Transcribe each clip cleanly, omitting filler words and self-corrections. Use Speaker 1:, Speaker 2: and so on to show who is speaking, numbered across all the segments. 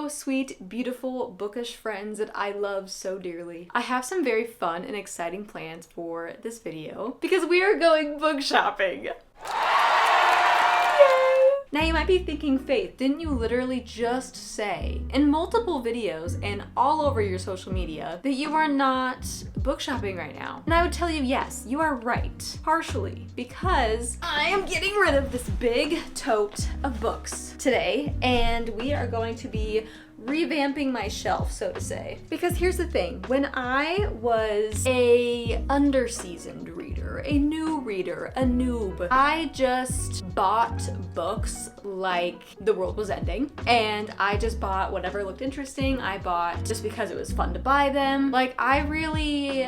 Speaker 1: Hello, sweet, beautiful, bookish friends that I love so dearly. I have some very fun and exciting plans for this video because we are going book shopping. Now you might be thinking, Faith, didn't you literally just say in multiple videos and all over your social media that you are not book shopping right now? And I would tell you, yes, you are right, partially, because I am getting rid of this big tote of books today, and we are going to be revamping my shelf, so to say. Because here's the thing, when I was a underseasoned reader, a new reader, a noob, I just bought books like the world was ending, and I just bought whatever looked interesting. I bought just because it was fun to buy them. Like I really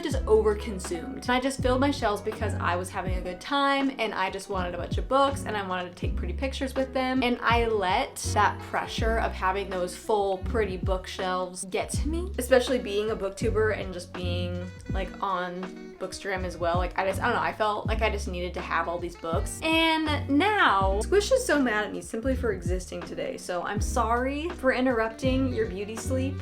Speaker 1: just overconsumed. And I just filled my shelves because I was having a good time and I just wanted a bunch of books and I wanted to take pretty pictures with them, and I let that pressure of having those full pretty bookshelves get to me, especially being a booktuber and just being like on bookstagram as well. Like I don't know, I felt like I just needed to have all these books. And now Squish is so mad at me simply for existing today, so I'm sorry for interrupting your beauty sleep.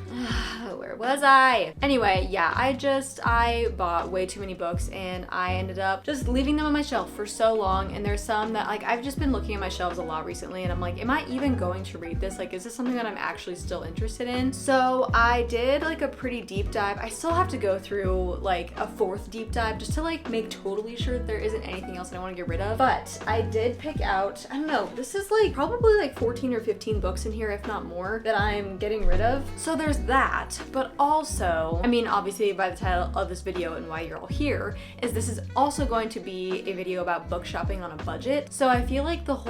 Speaker 1: Where was I? Anyway, yeah, I bought way too many books and I ended up just leaving them on my shelf for so long, and there's some that like I've just been looking at my shelves a lot recently and I'm like, am I even going to read this? Like, is this something that I'm actually still interested in? So I did like a pretty deep dive. I still have to go through like a fourth deep dive just to like make totally sure that there isn't anything else that I want to get rid of. But I did pick out, I don't know, this is like probably like 14 or 15 books in here, if not more, that I'm getting rid of. So there's that, but also, I mean, obviously by the title of this video and why you're all here is this is also going to be a video about book shopping on a budget. So I feel like the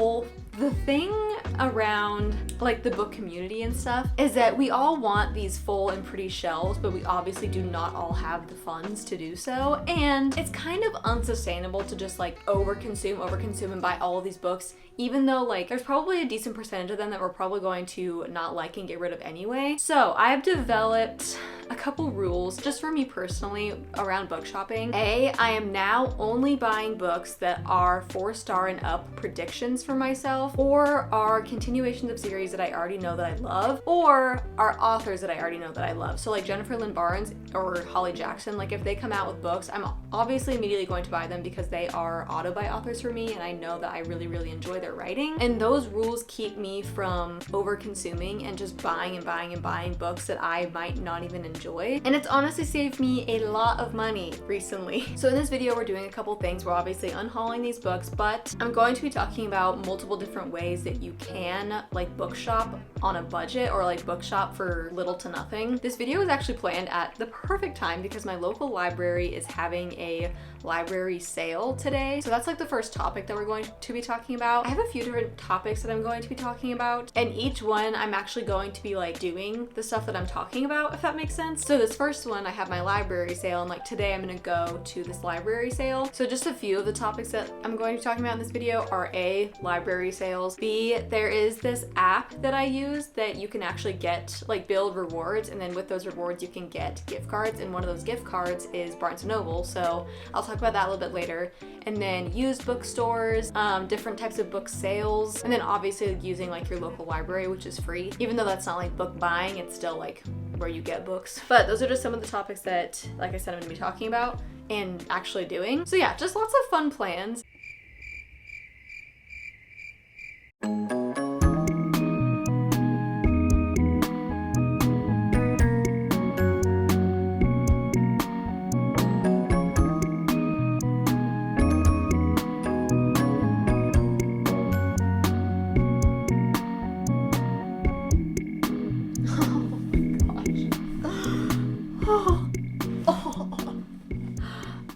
Speaker 1: thing around like the book community and stuff is that we all want these full and pretty shelves, but we obviously do not all have the funds to do so. And it's kind of unsustainable to just like overconsume and buy all of these books, even though like there's probably a decent percentage of them that we're probably going to not like and get rid of anyway. So I've developed a couple rules just for me personally around book shopping. I am now only buying books that are 4-star and up predictions for myself, or are continuations of series that I already know that I love, or are authors that I already know that I love. So like Jennifer Lynn Barnes or Holly Jackson, like if they come out with books, I'm obviously immediately going to buy them because they are auto-buy authors for me and I know that I really enjoy their writing. And those rules keep me from over-consuming and just buying and buying books that I might not even enjoy. And it's honestly saved me a lot of money recently. So in this video, we're doing a couple things. We're obviously unhauling these books, but I'm going to be talking about multiple different ways that you can like book shop on a budget or like book shop for little to nothing. This video is actually planned at the perfect time because my local library is having a library sale today. So that's like the first topic that we're going to be talking about. I have a few different topics that I'm going to be talking about, and each one I'm actually going to be like doing the stuff that I'm talking about, if that makes sense. So this first one, I have my library sale, and like today I'm gonna go to this library sale. So just a few of the topics that I'm going to be talking about in this video are A, library sales, B, there is this app that I use that you can actually get like build rewards, and then with those rewards you can get gift cards, and one of those gift cards is Barnes & Noble. So I'll talk about that a little bit later. And then used bookstores, different types of book sales, and then obviously using like your local library, which is free. Even though that's not like book buying, it's still like where you get books. But those are just some of the topics that, like I said, I'm gonna be talking about and actually doing. So yeah, just lots of fun plans.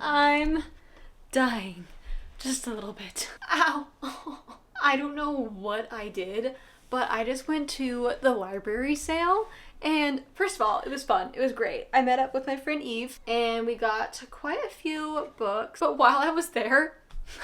Speaker 1: I'm dying just a little bit. Ow. I don't know what I did, but I just went to the library sale, and first of all, it was fun. It was great. I met up with my friend Eve and we got quite a few books, but while I was there,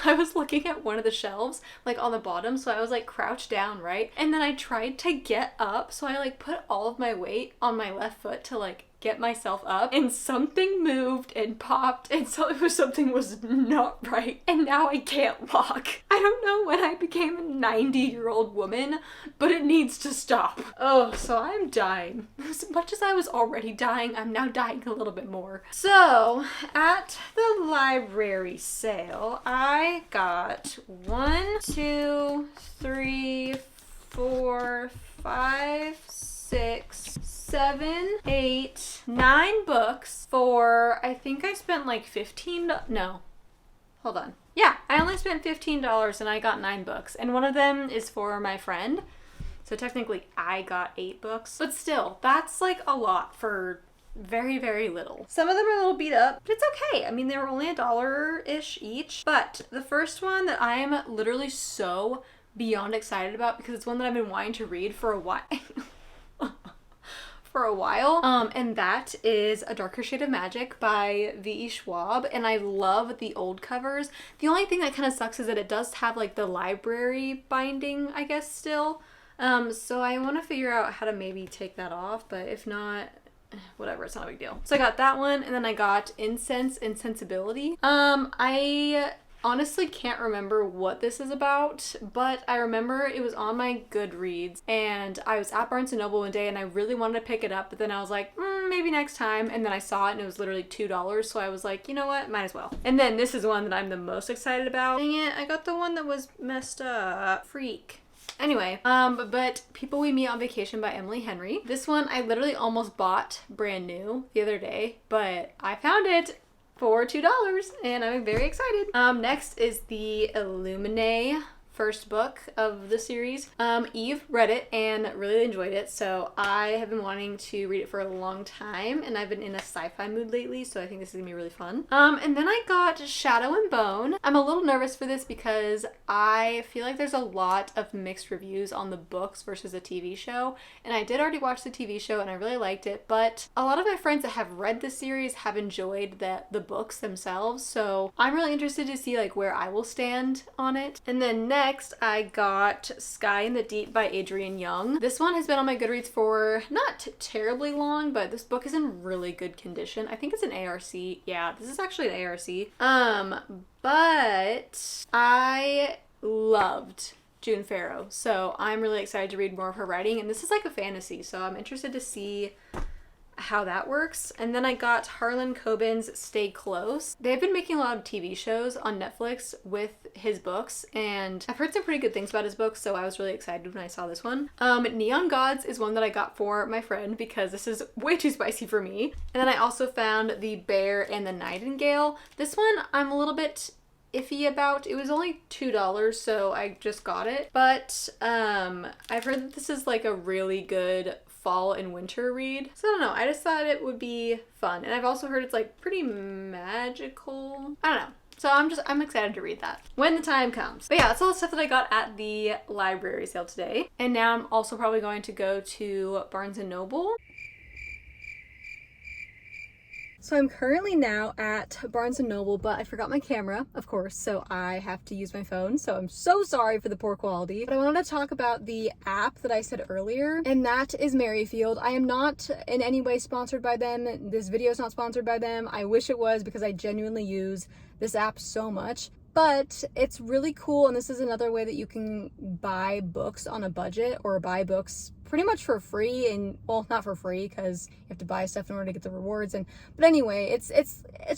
Speaker 1: I was looking at one of the shelves, like on the bottom, so I was like crouched down, right? And then I tried to get up, so I like put all of my weight on my left foot to like get myself up, and something moved and popped, and so something was not right, and now I can't walk. I don't know when I became a 90-year-old woman, but it needs to stop. Oh, so I'm dying. As much as I was already dying, I'm now dying a little bit more. So at the library sale, I got 1, 2, 3, 4, 5, 6, 7, 8, 9 books for, I think I spent like no, hold on. Yeah, I only spent $15 and I got 9 books, and one of them is for my friend. So technically I got 8 books, but still, that's like a lot for very, very little. Some of them are a little beat up, but it's okay. I mean, they were only $1-ish each, but the first one that I'm literally so beyond excited about, because it's one that I've been wanting to read for a while. And that is A Darker Shade of Magic by V.E. Schwab, and I love the old covers. The only thing that kind of sucks is that it does have like the library binding, I guess, still. So I want to figure out how to maybe take that off, but if not, whatever, it's not a big deal. So I got that one, and then I got Incense and Sensibility. I honestly can't remember what this is about, but I remember it was on my Goodreads, and I was at Barnes & Noble one day and I really wanted to pick it up, but then I was like, maybe next time, and then I saw it and it was literally $2, so I was like, you know what, might as well. And then this is one that I'm the most excited about. Dang it, I got the one that was messed up. Freak. Anyway, but People We Meet on Vacation by Emily Henry. This one I literally almost bought brand new the other day, but I found it for $2 and I'm very excited. Next is the Illuminae first book of the series. Eve read it and really enjoyed it, so I have been wanting to read it for a long time, and I've been in a sci-fi mood lately, so I think this is gonna be really fun. And then I got Shadow and Bone. I'm a little nervous for this because I feel like there's a lot of mixed reviews on the books versus the TV show, and I did already watch the TV show and I really liked it, but a lot of my friends that have read the series have enjoyed the books themselves, so I'm really interested to see like where I will stand on it. And then next I got Sky in the Deep by Adrienne Young. This one has been on my Goodreads for not terribly long, but this book is in really good condition. I think it's an ARC. Yeah, this is actually an ARC. But I loved June Farrow, so I'm really excited to read more of her writing, and this is like a fantasy, so I'm interested to see how that works. And then I got Harlan Coben's Stay Close. They've been making a lot of TV shows on Netflix with his books, and I've heard some pretty good things about his books, so I was really excited when I saw this one. Neon Gods is one that I got for my friend because this is way too spicy for me. And then I also found The Bear and the Nightingale. This one I'm a little bit iffy about. It was only $2, so I just got it. But I've heard that this is like a really good fall and winter read. So I don't know, I just thought it would be fun. And I've also heard it's like pretty magical. I don't know. So I'm excited to read that when the time comes. But yeah, that's all the stuff that I got at the library sale today. And now I'm also probably going to go to Barnes & Noble. So I'm currently now at Barnes & Noble, but I forgot my camera, of course, so I have to use my phone, so I'm so sorry for the poor quality. But I wanted to talk about the app that I said earlier, and that is Merrifield. I am not in any way sponsored by them. This video is not sponsored by them. I wish it was, because I genuinely use this app so much. But it's really cool, and this is another way that you can buy books on a budget, or buy books pretty much for free, and well, not for free because you have to buy stuff in order to get the rewards, but anyway, it's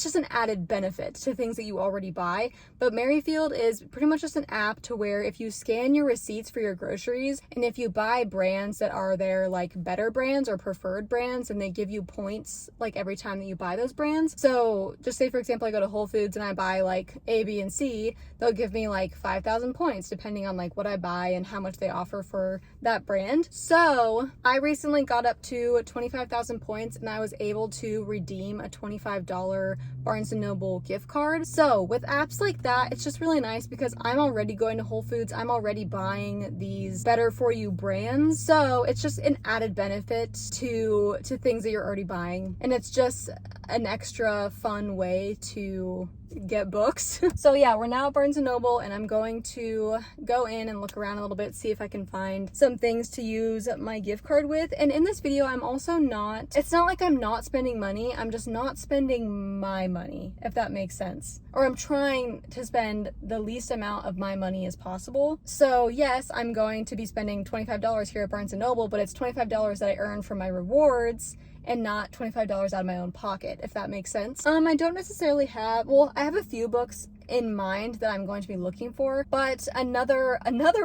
Speaker 1: just an added benefit to things that you already buy. But Merrifield is pretty much just an app to where if you scan your receipts for your groceries, and if you buy brands that are their like better brands or preferred brands, and they give you points like every time that you buy those brands. So just say for example I go to Whole Foods and I buy like A, B, and C, they'll give me like 5,000 points depending on like what I buy and how much they offer for that brand. So I recently got up to 25,000 points and I was able to redeem a $25 Barnes & Noble gift card. So with apps like that, it's just really nice because I'm already going to Whole Foods. I'm already buying these better for you brands. So it's just an added benefit to things that you're already buying. And it's just an extra fun way to
Speaker 2: get books. So yeah, we're now at Barnes & Noble, and I'm going to go in and look around a little bit, see if I can find some things to use my gift card with. And in this video, I'm also not, it's not like I'm not spending money, I'm just not spending my money, if that makes sense. Or I'm trying to spend the least amount of my money as possible. So yes, I'm going to be spending $25 here at Barnes & Noble, but it's $25 that I earn from my rewards and not $25 out of my own pocket, if that makes sense. I don't necessarily have, well, I have a few books in mind that I'm going to be looking for, but another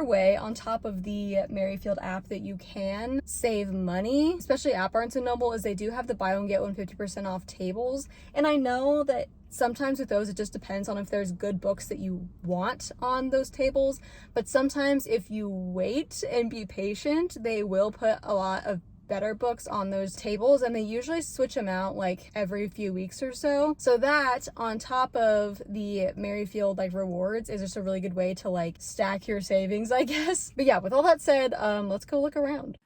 Speaker 2: way on top of the Merrifield app that you can save money, especially at Barnes & Noble, is they do have the buy one get one 50% off tables. And I know that sometimes with those, it just depends on if there's good books that you want on those tables. But sometimes if you wait and be patient, they will put a lot of better books on those tables, and they usually switch them out like every few weeks or so. So that on top of the Merrifield like rewards is just a really good way to like stack your savings, I guess. But yeah, with all that said, let's go look around.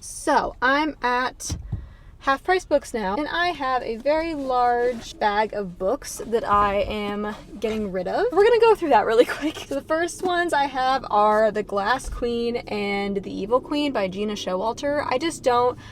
Speaker 2: So I'm at Half Price Books now, and I have a very large bag of books that I am getting rid of. We're gonna go through that really quick. So the first ones I have are The Glass Queen and The Evil Queen by Gina Showalter.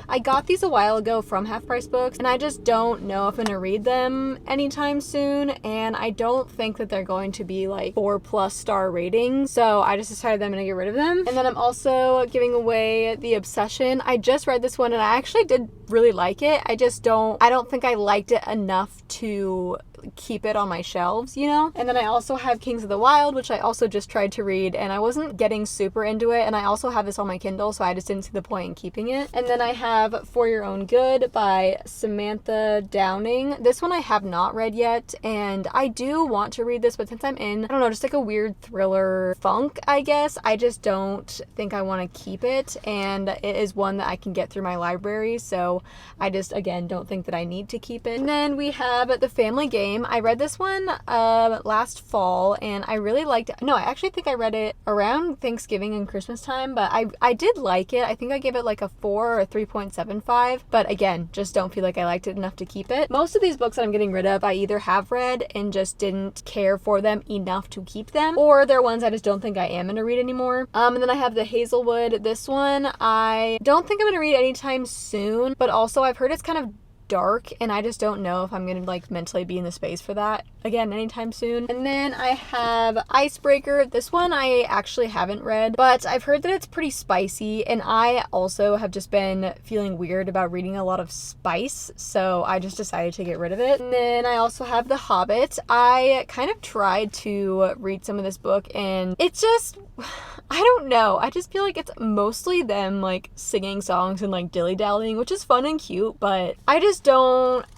Speaker 2: I got these a while ago from Half Price Books, and I just don't know if I'm gonna read them anytime soon, and I don't think that they're going to be like 4+ star ratings, so I just decided I'm gonna get rid of them. And then I'm also giving away The Obsession. I just read this one, and I actually did really like it. I don't think I liked it enough to keep it on my shelves, you know? And then I also have Kings of the Wild, which I also just tried to read, and I wasn't getting super into it, and I also have this on my Kindle, so I just didn't see the point in keeping it. And then I have For Your Own Good by Samantha Downing. This one I have not read yet, and I do want to read this, but since I'm in, I don't know, just like a weird thriller funk, I guess, I just don't think I want to keep it, and it is one that I can get through my library, so I just, again, don't think that I need to keep it. And then we have The Family Game. I read this one last fall, and I really liked it. No, I actually think I read it around Thanksgiving and Christmas time, but I did like it. I think I gave it like a 4 or a 3.75, but again, just don't feel like I liked it enough to keep it. Most of these books that I'm getting rid of, I either have read and just didn't care for them enough to keep them, or they're ones I just don't think I am going to read anymore. And then I have The Hazelwood. This one, I don't think I'm going to read anytime soon, but also I've heard it's kind of dark, and I just don't know if I'm gonna like mentally be in the space for that again anytime soon. And then I have Icebreaker. This one I actually haven't read, but I've heard that it's pretty spicy, and I also have just been feeling weird about reading a lot of spice, so I just decided to get rid of it. And then I also have The Hobbit. I kind of tried to read some of this book, and it's just, I don't know, I just feel like it's mostly them like singing songs and like dilly-dallying, which is fun and cute, but I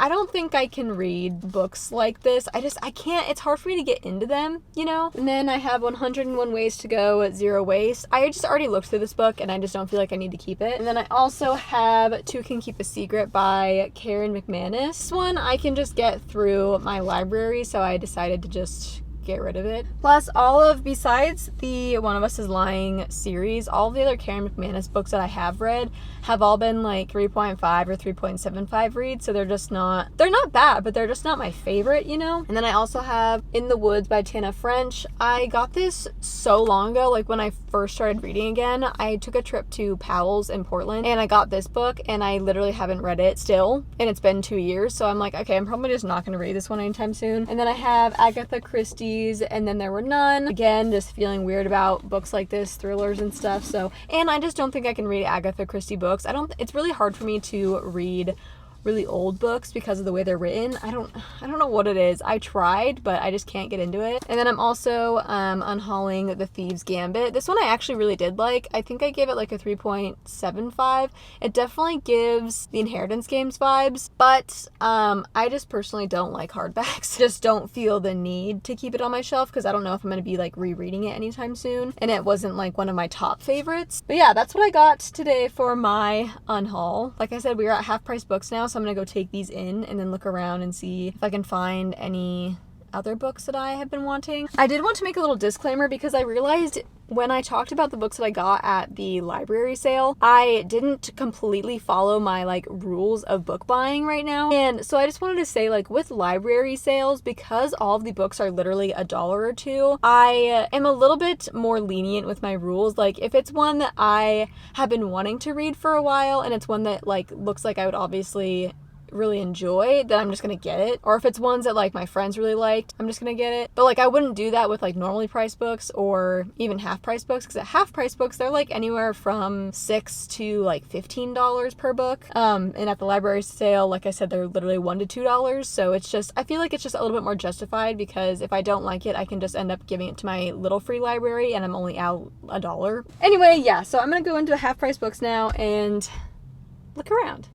Speaker 2: don't think I can read books like this. I can't, it's hard for me to get into them, you know? And then I have 101 Ways to Go at Zero Waste. I just already looked through this book, and I just don't feel like I need to keep it. And then I also have Two Can Keep a Secret by Karen McManus. This one I can just get through my library, so I decided to just get rid of it. Plus, besides the One of Us is Lying series, all the other Karen McManus books that I have read have all been like 3.5 or 3.75 reads, so they're not bad, but they're just not my favorite, you know? And then I also have In the Woods by Tana French. I got this so long ago, like when I first started reading again. I took a trip to Powell's in Portland, and I got this book, and I literally haven't read it still, and it's been 2 years, so I'm like, okay, I'm probably just not going to read this one anytime soon. And then I have Agatha Christie's And Then There Were None. Again, just feeling weird about books like this, thrillers and stuff, and I just don't think I can read Agatha Christie books. It's really hard for me to read really old books because of the way they're written. I don't know what it is. I tried, but I just can't get into it. And then I'm also unhauling The Thieves Gambit. This one I actually really did like. I think I gave it like a 3.75. It definitely gives the Inheritance Games vibes, but I just personally don't like hardbacks. Just don't feel the need to keep it on my shelf because I don't know if I'm going to be like rereading it anytime soon, and it wasn't like one of my top favorites. But yeah, that's what I got today for my unhaul. Like I said, we are at Half Price Books now, so I'm gonna go take these in and then look around and see if I can find any other books that I have been wanting. I did want to make a little disclaimer because I realized when I talked about the books that I got at the library sale, I didn't completely follow my like rules of book buying right now. And so I just wanted to say, like, with library sales, because all of the books are literally $1 or $2, I am a little bit more lenient with my rules. Like, if it's one that I have been wanting to read for a while and it's one that like looks like I would obviously really enjoy, then I'm just gonna get it. Or if it's ones that like my friends really liked, I'm just gonna get it. But like I wouldn't do that with like normally priced books or even half price books, because at half price books they're like anywhere from $6 to like $15 per book. And at the library sale, like I said, they're literally $1 to $2. So it's just, I feel like it's just a little bit more justified, because if I don't like it, I can just end up giving it to my little free library and I'm only out $1. Anyway, yeah, so I'm gonna go into the half price books now and look around.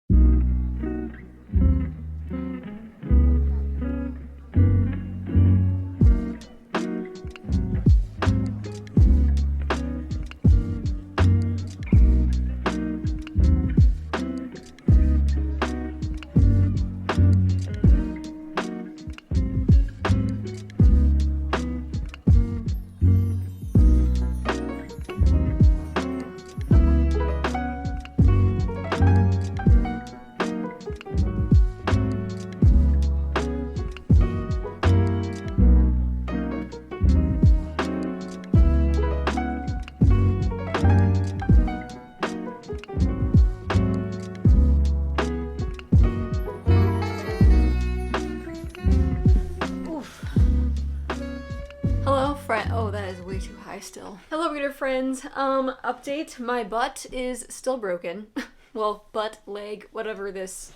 Speaker 2: Oh, that is way too high still. Hello, reader friends. Update. My butt is still broken. Well, butt, leg, whatever this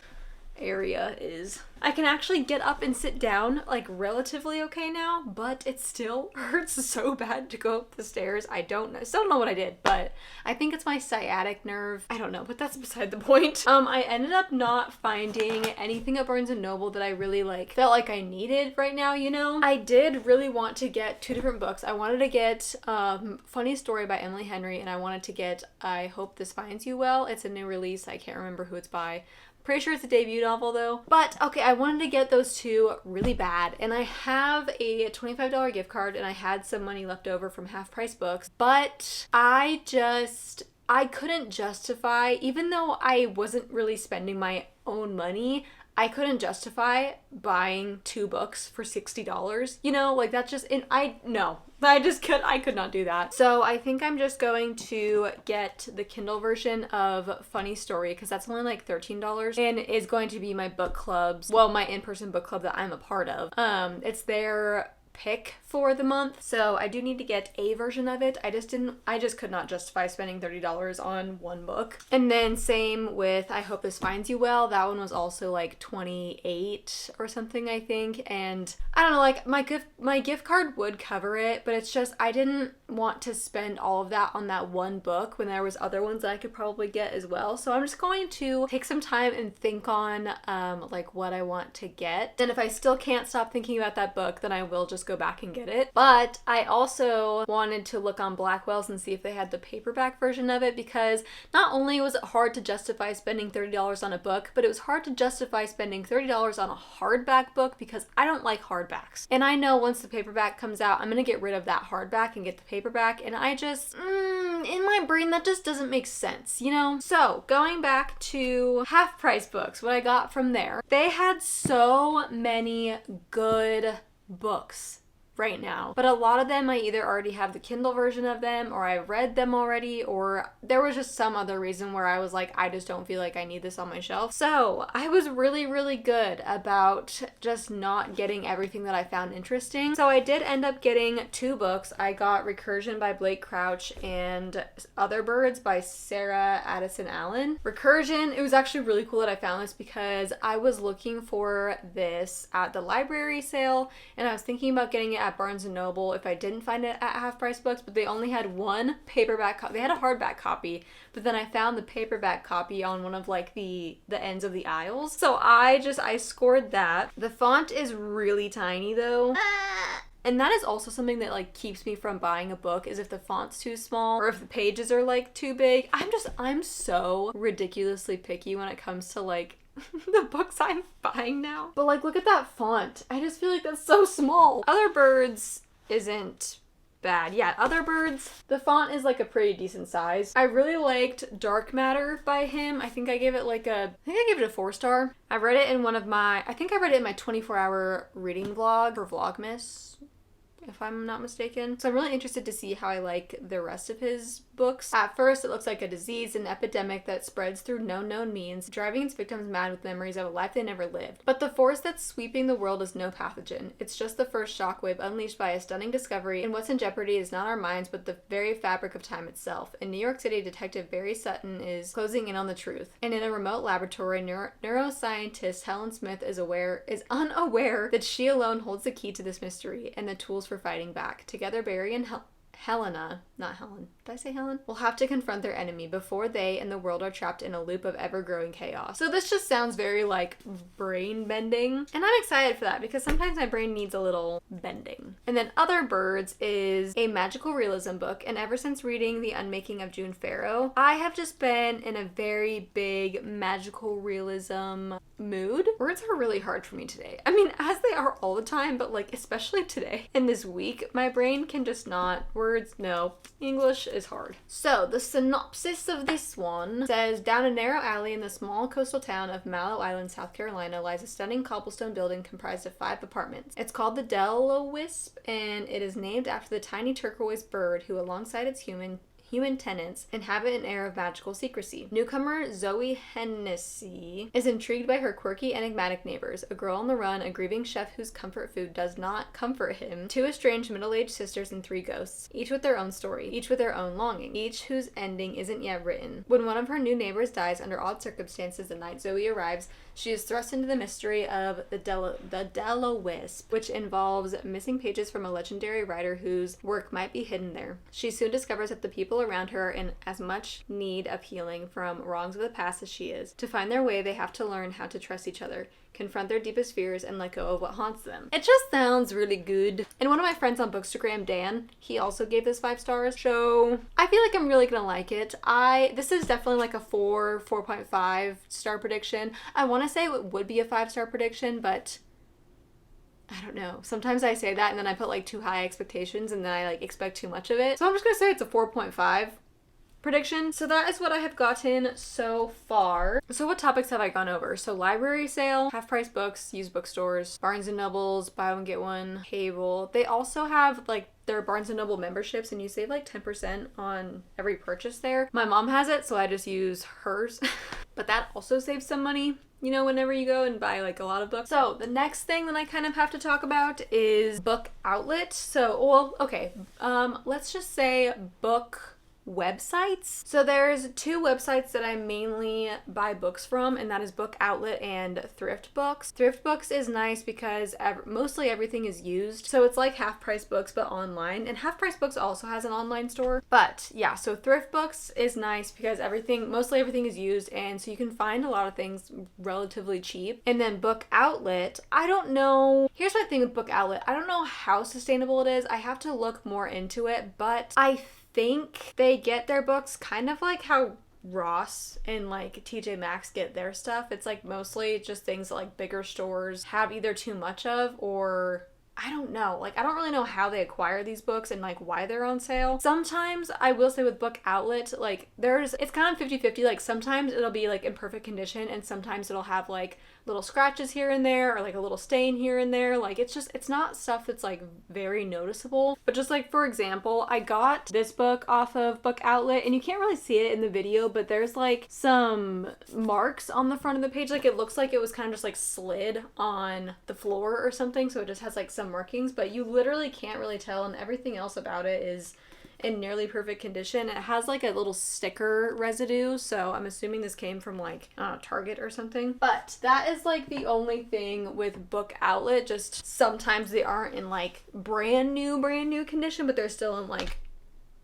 Speaker 2: area is. I can actually get up and sit down like relatively okay now, but it still hurts so bad to go up the stairs. I still don't know what I did, but I think it's my sciatic nerve. I don't know, but that's beside the point. I ended up not finding anything at Barnes & Noble that I really like felt like I needed right now, you know? I did really want to get two different books. I wanted to get Funny Story by Emily Henry, and I wanted to get I Hope This Finds You Well. It's a new release. I can't remember who it's by. Pretty sure it's a debut novel though. But okay, I wanted to get those two really bad, and I have a $25 gift card and I had some money left over from Half Price Books, but I couldn't justify, even though I wasn't really spending my own money, I couldn't justify buying two books for $60. You know, like that's just, I could not do that. So I think I'm just going to get the Kindle version of Funny Story, because that's only like $13 and is going to be my book club's, well, my in-person book club that I'm a part of. It's their pick for the month, so I do need to get a version of it. I just could not justify spending $30 on one book. And then same with I Hope This Finds You Well. That one was also like $28 or something, I think, and I don't know, like my gift card would cover it, but it's just I didn't
Speaker 1: want to spend all of that on that one book when there was other ones that I could probably get as well. So I'm just going to take some time and think on like what I want to get. And if I still can't stop thinking about that book, then I will just go back and get it. But I also wanted to look on Blackwell's and see if they had the paperback version of it, because not only was it hard to justify spending $30 on a book, but it was hard to justify spending $30 on a hardback book because I don't like hardbacks. And I know once the paperback comes out, I'm gonna get rid of that hardback and get the paperback, and I just, in my brain, that just doesn't make sense, you know? So, going back to Half Price Books, what I got from there, they had so many good books right now, but a lot of them I either already have the Kindle version of them, or I read them already, or there was just some other reason where I was like, I just don't feel like I need this on my shelf. So I was really good about just not getting everything that I found interesting. So I did end up getting 2 books. I got Recursion by Blake Crouch and Other Birds by Sarah Addison Allen. Recursion, it was actually really cool that I found this because I was looking for this at the library sale, and I was thinking about getting it at Barnes & Noble if I didn't find it at Half Price Books, but they only had one paperback they had a hardback copy, but then I found the paperback copy on one of like the ends of the aisles. So I scored that. The font is really tiny though. And that is also something that like keeps me from buying a book, is if the font's too small or if the pages are like too big. I'm so ridiculously picky when it comes to like the books I'm buying now. But like, look at that font. I just feel like that's so small. Other Birds isn't bad. Yeah, Other Birds, the font is like a pretty decent size. I really liked Dark Matter by him. I think I gave it a 4-star. I read it in I think I read it in my 24-hour reading vlog or Vlogmas, if I'm not mistaken. So I'm really interested to see how I like the rest of his books. At first, it looks like a disease, an epidemic that spreads through no known means, driving its victims mad with memories of a life they never lived. But the force that's sweeping the world is no pathogen. It's just the first shockwave unleashed by a stunning discovery, and what's in jeopardy is not our minds, but the very fabric of time itself. In New York City, Detective Barry Sutton is closing in on the truth. And in a remote laboratory, neuroscientist Helen Smith is unaware that she alone holds the key to this mystery and the tools for fighting back. Together, Barry and Helena, not Helen, did I say Helen? Will have to confront their enemy before they and the world are trapped in a loop of ever-growing chaos. So this just sounds very like brain bending, and I'm excited for that because sometimes my brain needs a little bending. And then Other Birds is a magical realism book, and ever since reading The Unmaking of June Farrow, I have just been in a very big magical realism mood. Words are really hard for me today. I mean, as they are all the time, but like especially today and this week, my brain can just not. Words, no. English is hard. So the synopsis of this one says, down a narrow alley in the small coastal town of Mallow Island, South Carolina, lies a stunning cobblestone building comprised of 5 apartments. It's called the Delawisp, and it is named after the tiny turquoise bird who, alongside its human tenants, inhabit an air of magical secrecy. Newcomer Zoe Hennessy is intrigued by her quirky, enigmatic neighbors, a girl on the run, a grieving chef whose comfort food does not comfort him, 2 estranged middle-aged sisters, and 3 ghosts, each with their own story, each with their own longing, each whose ending isn't yet written. When one of her new neighbors dies under odd circumstances the night Zoe arrives, she is thrust into the mystery of the Delawisp, which involves missing pages from a legendary writer whose work might be hidden there. She soon discovers that the people around her are in as much need of healing from wrongs of the past as she is. To find their way, they have to learn how to trust each other, confront their deepest fears, and let go of what haunts them. It just sounds really good. And one of my friends on Bookstagram, Dan, he also gave this 5 stars. So I feel like I'm really gonna like it. This is definitely like a 4.5 star prediction. I want to say it would be a 5-star prediction, but I don't know. Sometimes I say that and then I put like too high expectations and then I like expect too much of it. So I'm just gonna say it's a 4.5 prediction. So that is what I have gotten so far. So what topics have I gone over? So library sale, Half Price Books, used bookstores, Barnes & Noble's, buy one get one, cable. They also have like their Barnes & Noble memberships and you save like 10% on every purchase there. My mom has it, so I just use hers. But that also saves some money, you know, whenever you go and buy like a lot of books. So the next thing that I kind of have to talk about is book outlet. So, well, okay, let's just say book websites. So there's two websites that I mainly buy books from, and that is Book Outlet and Thrift Books. Thrift Books is nice because mostly everything is used. So it's like Half Price Books but online, and Half Price Books also has an online store. But yeah, so Thrift Books is nice because mostly everything is used, and so you can find a lot of things relatively cheap. And then Book Outlet, I don't know. Here's my thing with Book Outlet. I don't know how sustainable it is. I have to look more into it, but I think they get their books kind of like how Ross and like TJ Maxx get their stuff. It's like mostly just things that like bigger stores have either too much of, or I don't know. Like, I don't really know how they acquire these books and like why they're on sale. Sometimes I will say with Book Outlet, like it's kind of 50-50. Like sometimes it'll be like in perfect condition, and sometimes it'll have like little scratches here and there, or like a little stain here and there. Like it's not stuff that's like very noticeable. But just like, for example, I got this book off of Book Outlet, and you can't really see it in the video, but there's like some marks on the front of the page. Like it looks like it was kind of just like slid on the floor or something, so it just has like some markings, but you literally can't really tell, and everything else about it is in nearly perfect condition. It has like a little sticker residue, so I'm assuming this came from like, I don't know, Target or something. But that is like the only thing with Book Outlet. Just sometimes they aren't in like brand new condition, but they're still in like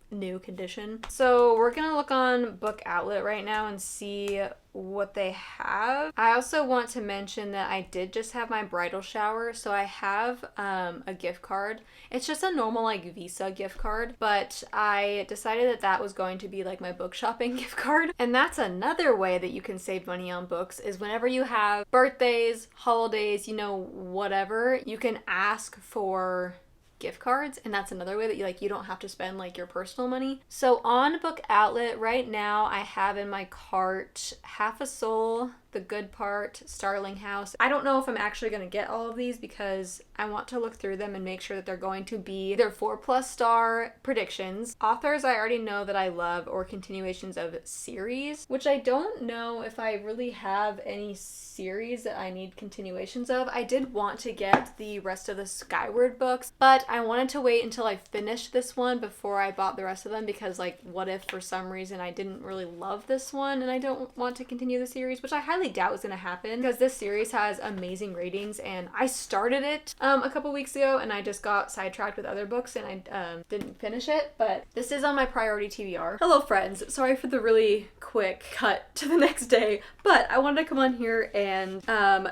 Speaker 1: new condition. So we're gonna look on Book Outlet right now and see what they have. I also want to mention that I did just have my bridal shower, so I have a gift card. It's just a normal like Visa gift card, but I decided that was going to be like my book shopping gift card. And that's another way that you can save money on books, is whenever you have birthdays, holidays, whatever, you can ask for gift cards, and that's another way that you don't have to spend like your personal money. So on Book Outlet right now, I have in my cart Half a Soul, The Good Part, Starling House. I don't know if I'm actually going to get all of these because I want to look through them and make sure that they're going to be their 4+ star predictions. Authors I already know that I love, or continuations of series, which I don't know if I really have any series that I need continuations of. I did want to get the rest of the Skyward books, but I wanted to wait until I finished this one before I bought the rest of them, because like, what if for some reason I didn't really love this one and I don't want to continue the series, which I highly doubt is going to happen because this series has amazing ratings, and I started it a couple weeks ago and I just got sidetracked with other books and I didn't finish it, but this is on my priority TBR. Hello friends, sorry for the really quick cut to the next day, but I wanted to come on here and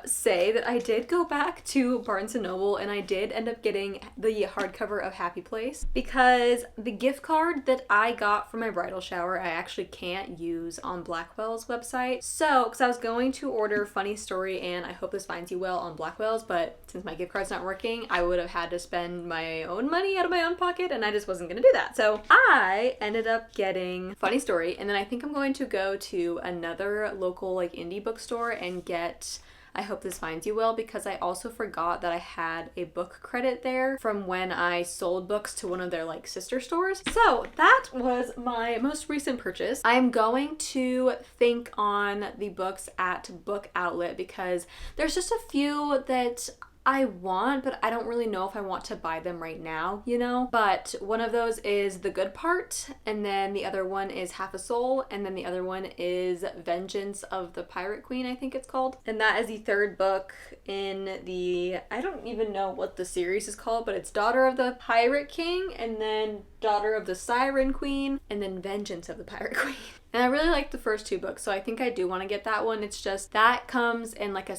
Speaker 1: say that I did go back to Barnes & Noble and I did end up getting the hardcover of Happy Place, because the gift card that I got for my bridal shower I actually can't use on Blackwell's website. So, because I was going to order Funny Story and I Hope This Finds You Well on Blackwell's, but since my gift card's not working, I would have had to spend my own money out of my own pocket, and I just wasn't gonna do that. So I ended up getting Funny Story, and then I think I'm going to go to another local like indie bookstore and get I Hope This Finds You Well, because I also forgot that I had a book credit there from when I sold books to one of their like sister stores. So that was my most recent purchase. I'm going to think on the books at Book Outlet because there's just a few that I want, but I don't really know if I want to buy them right now, But one of those is The Good Part, and then the other one is Half a Soul, and then the other one is Vengeance of the Pirate Queen, I think it's called. And that is the third book in the, I don't even know what the series is called, but it's Daughter of the Pirate King, and then Daughter of the Siren Queen, and then Vengeance of the Pirate Queen. And I really like the first two books, so I think I do want to get that one. It's just that comes in like a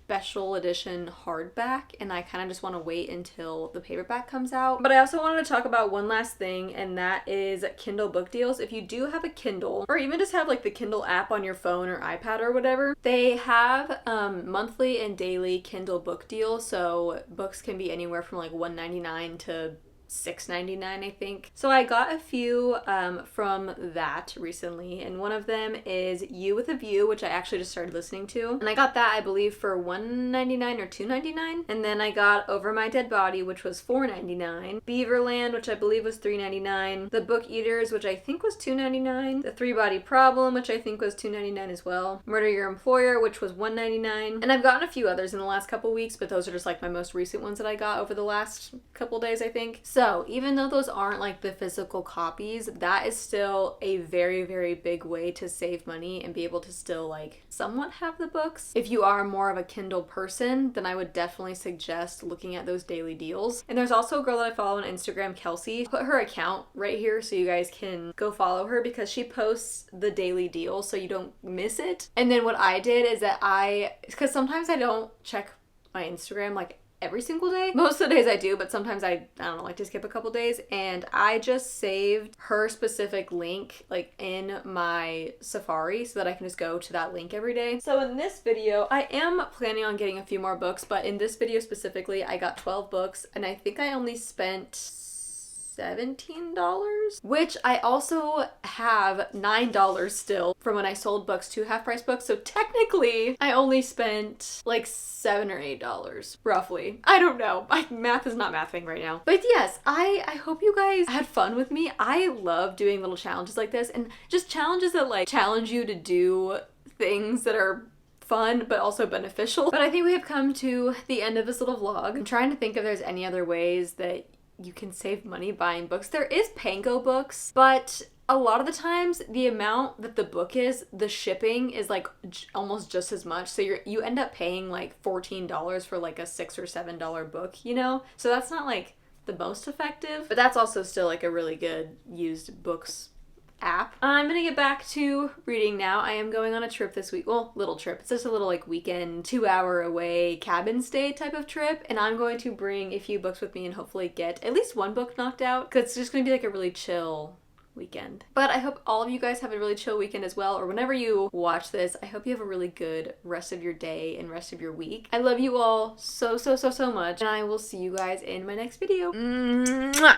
Speaker 1: special edition hardback, and I kind of just want to wait until the paperback comes out. But I also wanted to talk about one last thing, and that is Kindle book deals. If you do have a Kindle, or even just have like the Kindle app on your phone or iPad or whatever, they have monthly and daily Kindle book deals, so books can be anywhere from like $1.99 to $6.99, I think. So I got a few from that recently, and one of them is You with a View, which I actually just started listening to, and I got that I believe for $1.99 or $2.99. And then I got Over My Dead Body, which was $4.99, Beaverland, which I believe was $3.99, The Book Eaters, which I think was $2.99, The Three Body Problem, which I think was $2.99 as well, Murder Your Employer, which was $1.99, and I've gotten a few others in the last couple weeks, but those are just like my most recent ones that I got over the last couple days, I think. So So even though those aren't like the physical copies, that is still a very, very big way to save money and be able to still like somewhat have the books. If you are more of a Kindle person, then I would definitely suggest looking at those daily deals. And there's also a girl that I follow on Instagram, Kelsey. Put her account right here so you guys can go follow her because she posts the daily deal so you don't miss it. And then what I did is that because sometimes I don't check my Instagram like every single day. Most of the days I do, but sometimes I don't know, like to skip a couple days. And I just saved her specific link like in my Safari so that I can just go to that link every day. So in this video, I am planning on getting a few more books, but in this video specifically, I got 12 books and I think I only spent $17, which I also have $9 still from when I sold books to half price books. So technically I only spent like $7 or $8 roughly. I don't know. My math is not mathing right now. But yes, I hope you guys had fun with me. I love doing little challenges like this and just challenges that like challenge you to do things that are fun but also beneficial. But I think we have come to the end of this little vlog. I'm trying to think if there's any other ways that you can save money buying books. There is Pango books, but a lot of the times the amount that the book is, the shipping is like almost just as much. So you end up paying like $14 for like a $6 or $7 book, you know? So that's not like the most effective, but that's also still like a really good used books app. I'm gonna get back to reading now. I am going on a trip this week. Well, little trip. It's just a little like weekend, 2-hour away cabin stay type of trip. And I'm going to bring a few books with me and hopefully get at least one book knocked out because it's just gonna be like a really chill weekend. But I hope all of you guys have a really chill weekend as well, or whenever you watch this, I hope you have a really good rest of your day and rest of your week. I love you all so much, and I will see you guys in my next video. Mwah!